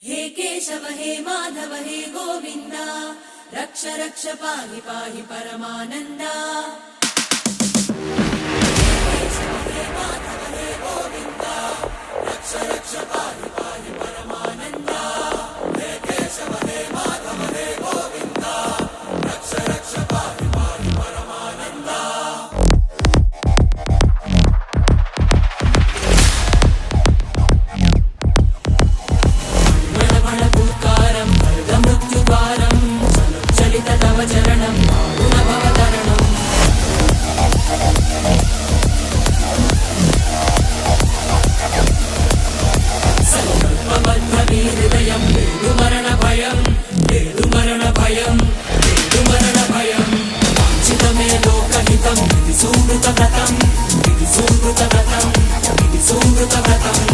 हे केशव हे माधव हे गोविन्द रक्ष रक्ष पाहि पाहि परमानन्दा। हे केशव हे माधव हे गोविन्द रक्ष रक्ष पाहि पाहि परमानन्दा। हे केशव हे माधव हे गोविन्द रक्ष रक्ष पाहि पाहि परमानन्दा। चरणं गुणभवतरणम् संकल्पबद्धहृदयं मरणभयं मरणभयं मरणभयं वाञ्छितमे लोकहितं विधि सुकृतव्रतं विधि सुकृतव्रतं विधि सुकृतव्रतं।